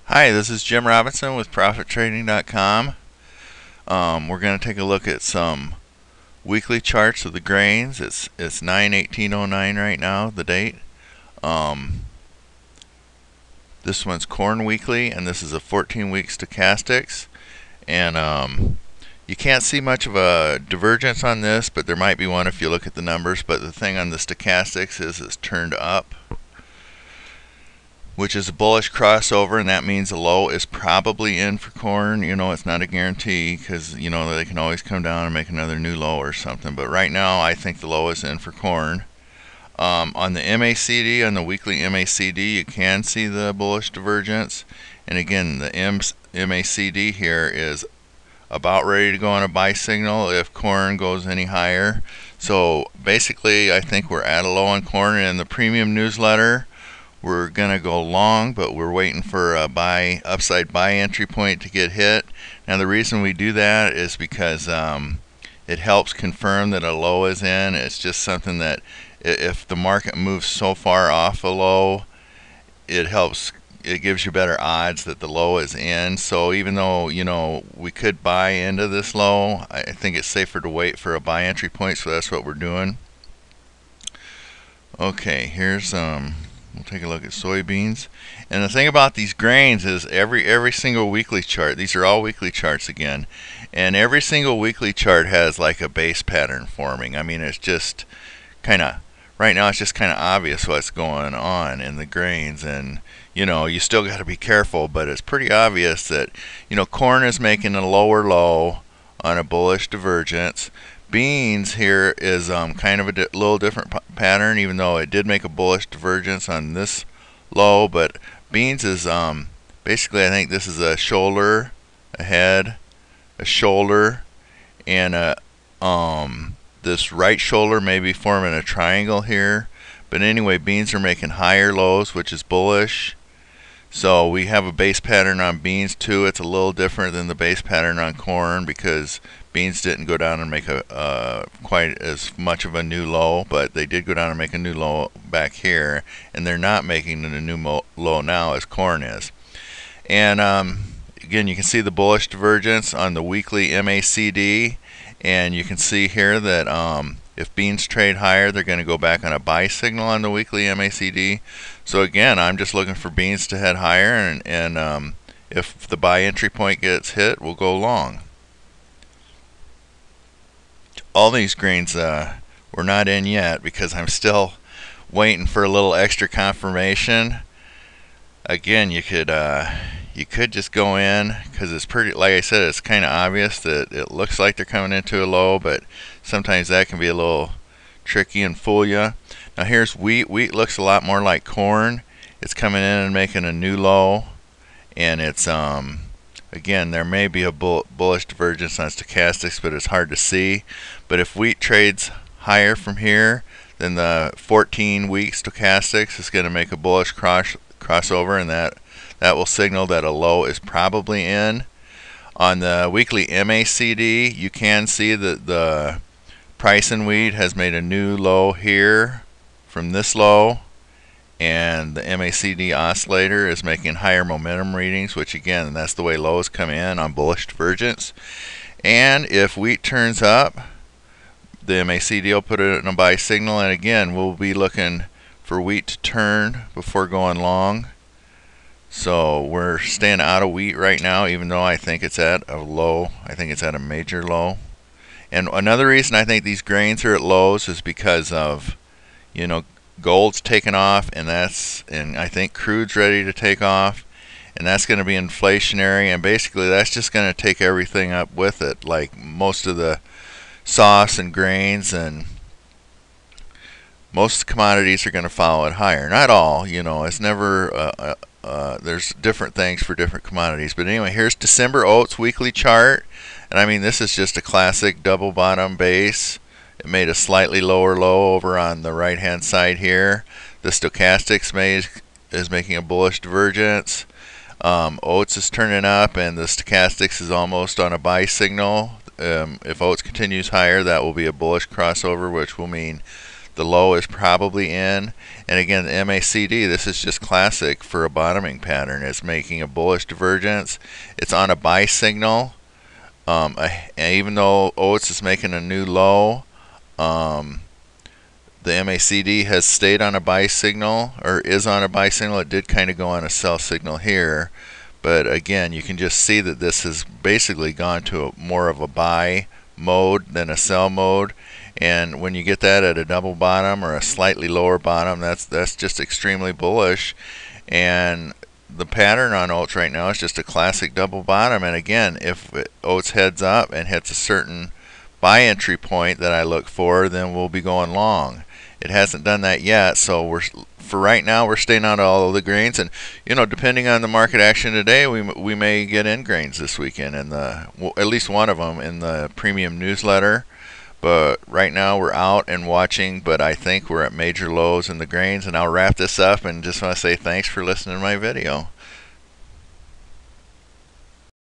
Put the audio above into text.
Hi, this is Jim Robinson with ProfitTrading.com. We're going to take a look at some weekly charts of the grains. It's 9/18/09 right now, the date. This one's corn weekly, and this is a 14-week stochastics. And you can't see much of a divergence on this, but there might be one if you look at the numbers. But the thing on the stochastics is it's turned up, which is a bullish crossover, and that means a low is probably in for corn. It's not a guarantee because, they can always come down and make another new low or something. But right now, I think the low is in for corn. On the MACD, on the weekly MACD, you can see the bullish divergence. And again, the MACD here is about ready to go on a buy signal if corn goes any higher. So basically, I think we're at a low on corn. And in the premium newsletter, we're going to go long, but we're waiting for a upside buy entry point to get hit. Now the reason we do that is because it helps confirm that a low is in. It's just something that if the market moves so far off a low, it gives you better odds that the low is in. So even though we could buy into this low, I think it's safer to wait for a buy entry point, so that's what we're doing. Okay, here's we'll take a look at soybeans. And the thing about these grains is every single weekly chart, these are all weekly charts again, and every single weekly chart has like a base pattern forming. I mean, it's just right now it's just kind of obvious what's going on in the grains, and you still got to be careful, but it's pretty obvious that corn is making a lower low on a bullish divergence. Beans here is kind of a little different pattern, even though it did make a bullish divergence on this low. But beans is basically, I think this is a shoulder, a head, a shoulder, and this right shoulder may be forming a triangle here. But anyway, beans are making higher lows, which is bullish. So we have a base pattern on beans too. It's a little different than the base pattern on corn because beans didn't go down and make quite as much of a new low, but they did go down and make a new low back here, and they're not making a new low now as corn is. And again, you can see the bullish divergence on the weekly MACD, and you can see here that if beans trade higher, they're going to go back on a buy signal on the weekly MACD. So again, I'm just looking for beans to head higher, and if the buy entry point gets hit, we'll go long. All these grains we're not in yet because I'm still waiting for a little extra confirmation. Again, you could just go in because it's pretty, like I said, it's kind of obvious that it looks like they're coming into a low, but sometimes that can be a little tricky and fool you. Now here's wheat. Wheat looks a lot more like corn. It's coming in and making a new low, and it's again, there may be a bullish divergence on stochastics, but it's hard to see. But if wheat trades higher from here, then the 14-week stochastics is going to make a bullish crossover, and that will signal that a low is probably in. On the weekly MACD, you can see that the price in wheat has made a new low here from this low, and the MACD oscillator is making higher momentum readings, which again, that's the way lows come in on bullish divergence. And if wheat turns up, the MACD will put it in a buy signal, and again, we'll be looking for wheat to turn before going long. So we're staying out of wheat right now, even though I think it's at a low. I think it's at a major low. And another reason I think these grains are at lows is because of, gold's taken off, and I think crude's ready to take off, and that's going to be inflationary, and basically that's just going to take everything up with it, like most of the sauce and grains, and most commodities are going to follow it higher. Not all, it's never there's different things for different commodities. But anyway, here's December oats weekly chart, and I mean, this is just a classic double bottom base. It made a slightly lower low over on the right hand side here. The stochastics is making a bullish divergence. Oats is turning up, and the stochastics is almost on a buy signal. If oats continues higher, that will be a bullish crossover, which will mean the low is probably in. And again, the MACD, this is just classic for a bottoming pattern. It's making a bullish divergence. It's on a buy signal. And even though Oates is making a new low, the MACD has stayed on a buy signal, or is on a buy signal. It did kind of go on a sell signal here, but again, you can just see that this has basically gone to more of a buy mode than a sell mode. And when you get that at a double bottom or a slightly lower bottom, that's just extremely bullish. And the pattern on Oates right now is just a classic double bottom. And again, if Oates heads up and hits a certain buy entry point that I look for, then we'll be going long. It hasn't done that yet, so for right now we're staying out of all of the grains. And depending on the market action today, we may get in grains this weekend, and at least one of them in the premium newsletter. But right now we're out and watching, but I think we're at major lows in the grains. And I'll wrap this up and just want to say thanks for listening to my video.